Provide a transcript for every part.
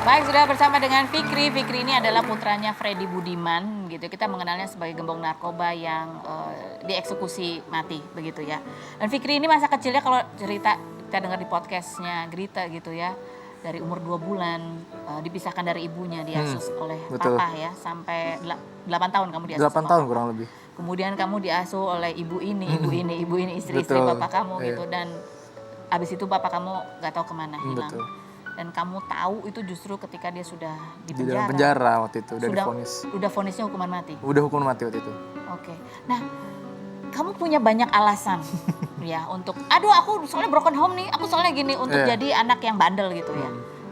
Baik, sudah bersama dengan Fikri. Fikri ini adalah putranya Freddy Budiman, gitu. Kita mengenalnya sebagai gembong narkoba yang dieksekusi mati, begitu ya. Dan Fikri ini masa kecilnya kalau cerita kita dengar di podcastnya Grita gitu ya, dari umur 2 bulan dipisahkan dari ibunya, diasuh oleh betul. papa ya, sampai 8 tahun kamu diasuh 8 sama tahun papa. kurang lebih. Kemudian kamu diasuh oleh ibu ini istri-istri Betul, papa kamu iya. gitu. Dan abis itu papa kamu gak tahu kemana, hilang. Betul. Dan kamu tahu itu justru ketika dia sudah di Di penjara. dalam penjara waktu itu, udah divonis. Udah vonisnya hukuman mati. Udah hukuman mati waktu itu. Oke. Nah, kamu punya banyak alasan ya untuk, aduh aku soalnya broken home nih, aku soalnya gini, untuk jadi anak yang bandel gitu ya.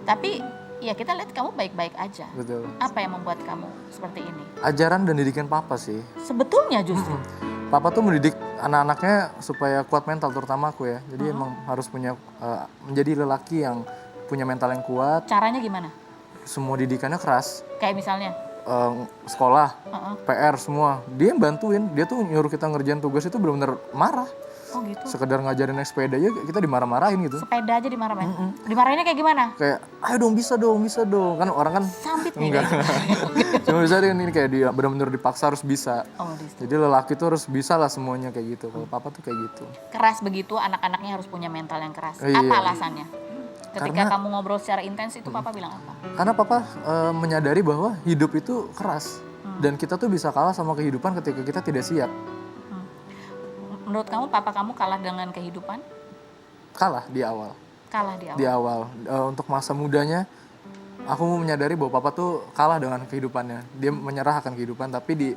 Tapi ya kita lihat kamu baik-baik aja. Betul. Apa yang membuat kamu seperti ini? Ajaran dan didikan papa sih. Sebetulnya justru. Papa tuh mendidik anak-anaknya supaya kuat mental, terutama aku ya. Jadi emang harus punya menjadi lelaki yang punya mental yang kuat. Caranya gimana? Semua didikannya keras. Kayak misalnya? Sekolah, PR semua. Dia yang bantuin. Dia tuh nyuruh kita ngerjain tugas itu benar-benar marah. Oh gitu. Sekedar ngajarin naik sepeda aja kita dimarah-marahin gitu. Sepeda aja dimarahin. Dimarahinnya kayak gimana? Kayak, ayo dong, bisa dong. Kan orang kan Sambit nih. enggak. Cuma bisa ini kayak dia benar-benar dipaksa harus bisa. Oh, Jadi lelaki tuh harus bisa lah semuanya kayak gitu. Kalau papa tuh kayak gitu. Keras begitu, anak-anaknya harus punya mental yang keras. Iya. Apa alasannya? Ketika kamu ngobrol secara intens itu papa bilang apa? Karena papa menyadari bahwa hidup itu keras. Dan kita tuh bisa kalah sama kehidupan ketika kita tidak siap. Menurut kamu papa kamu kalah dengan kehidupan? Kalah di awal. Kalah di awal? Di awal. Untuk masa mudanya, aku menyadari bahwa papa tuh kalah dengan kehidupannya. Dia menyerah akan kehidupan, tapi di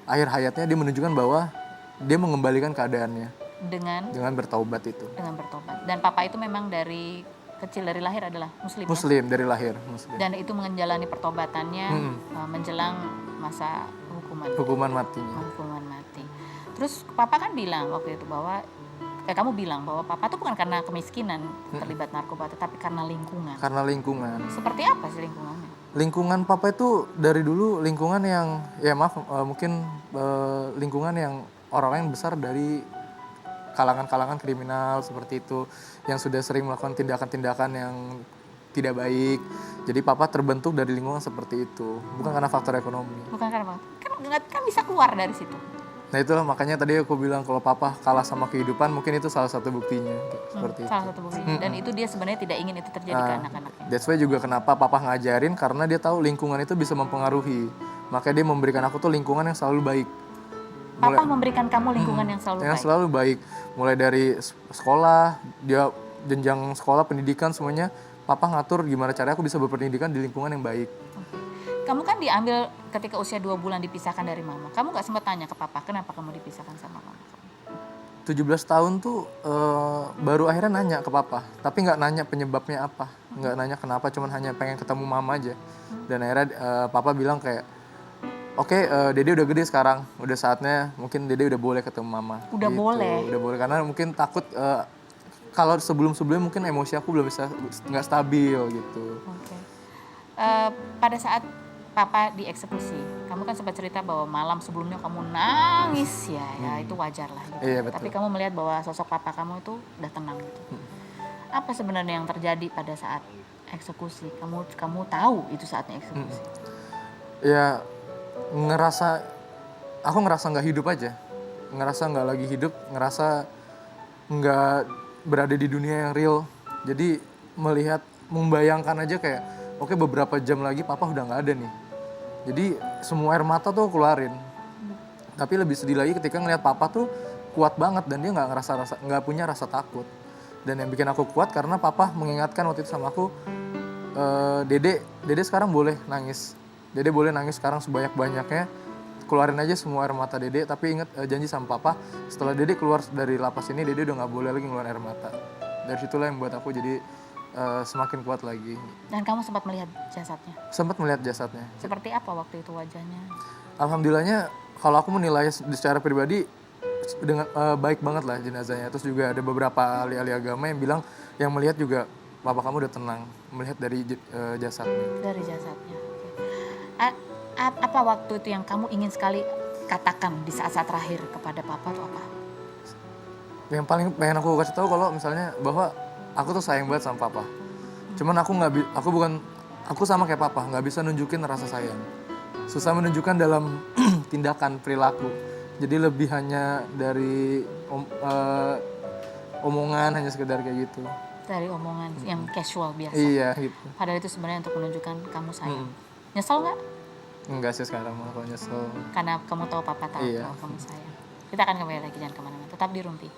akhir hayatnya dia menunjukkan bahwa dia mengembalikan keadaannya. Dengan bertaubat itu. Dengan bertobat. Dan papa itu memang dari kecil, dari lahir adalah muslim ya? Muslim, dari lahir muslim. Dan itu menjalani pertobatannya menjelang masa hukuman matinya. Hukuman mati. Terus papa kan bilang waktu itu bahwa kamu bilang bahwa papa tuh bukan karena kemiskinan terlibat narkoba, tetapi karena lingkungan. Karena lingkungan. Seperti apa sih lingkungannya? Lingkungan papa itu dari dulu lingkungan yang, ya maaf, mungkin lingkungan yang orang-orang yang besar dari kalangan-kalangan kriminal seperti itu, yang sudah sering melakukan tindakan-tindakan yang tidak baik. Jadi papa terbentuk dari lingkungan seperti itu, bukan karena faktor ekonomi. Bukan karena kan bisa keluar dari situ. Nah itulah makanya tadi aku bilang kalau papa kalah sama kehidupan, mungkin itu salah satu buktinya. Seperti salah satu buktinya. Dan itu dia sebenarnya tidak ingin itu terjadi ke anak-anaknya. That's why juga kenapa papa ngajarin, karena dia tahu lingkungan itu bisa mempengaruhi. Makanya dia memberikan aku tuh lingkungan yang selalu baik. Papa memberikan kamu lingkungan yang selalu baik? Yang selalu baik. Mulai dari sekolah, dia jenjang sekolah, pendidikan, semuanya papa ngatur gimana caranya aku bisa berpendidikan di lingkungan yang baik. Kamu kan diambil ketika usia 2 bulan dipisahkan dari mama. Kamu gak sempat tanya ke papa, kenapa kamu dipisahkan sama mama? 17 tahun tuh baru akhirnya nanya ke papa. Tapi gak nanya penyebabnya apa. Gak nanya kenapa, cuman hanya pengen ketemu mama aja. Dan akhirnya papa bilang kayak, oke, Dede udah gede sekarang. Udah saatnya mungkin Dede udah boleh ketemu mama. Udah gitu. boleh? Udah boleh, karena mungkin takut kalau sebelum-sebelumnya mungkin emosi aku belum bisa, gak stabil gitu. Oke. Pada saat papa dieksekusi, kamu kan sempat cerita bahwa malam sebelumnya kamu nangis ya itu wajar lah gitu. Iya, betul. Tapi kamu melihat bahwa sosok papa kamu itu udah tenang gitu. Apa sebenarnya yang terjadi pada saat eksekusi? Kamu tahu itu saatnya eksekusi? Ya aku ngerasa nggak hidup aja, ngerasa nggak lagi hidup, ngerasa nggak berada di dunia yang real. Jadi membayangkan aja kayak, oke, beberapa jam lagi papa udah nggak ada nih. Jadi semua air mata tuh keluarin. Tapi lebih sedih lagi ketika ngeliat papa tuh kuat banget dan dia nggak punya rasa takut. Dan yang bikin aku kuat karena papa mengingatkan waktu itu sama aku, Dede sekarang boleh nangis. Dede boleh nangis sekarang sebanyak-banyaknya. Keluarin aja semua air mata Dede, tapi ingat janji sama papa, setelah Dede keluar dari lapas ini, Dede udah nggak boleh lagi ngeluarin air mata. Dari situlah yang buat aku jadi semakin kuat lagi. Dan kamu sempat melihat jasadnya? Sempat melihat jasadnya. Seperti apa waktu itu wajahnya? Alhamdulillahnya kalau aku menilai secara pribadi dengan baik banget lah jenazahnya. Terus juga ada beberapa ahli-ahli agama yang bilang, yang melihat juga papa kamu udah tenang melihat dari jasadnya. Dari jasadnya. Apa waktu itu yang kamu ingin sekali katakan di saat-saat terakhir kepada papa itu apa? Yang paling pengen aku kasih tahu kalau misalnya bahwa aku tuh sayang banget sama papa. Cuman aku aku sama kayak papa, nggak bisa nunjukin rasa sayang. Susah menunjukkan dalam tindakan, perilaku. Jadi lebih hanya dari omongan, hanya sekedar kayak gitu. Dari omongan yang casual biasa. Iya gitu. Padahal itu sebenarnya untuk menunjukkan kamu sayang. Nyesel nggak? Enggak sih sekarang mah kalau nyesel. Karena kamu tahu papa tahu Iya. kalau kamu sayang. Kita akan kembali lagi, jangan kemana-mana. Tetap di Rumpi.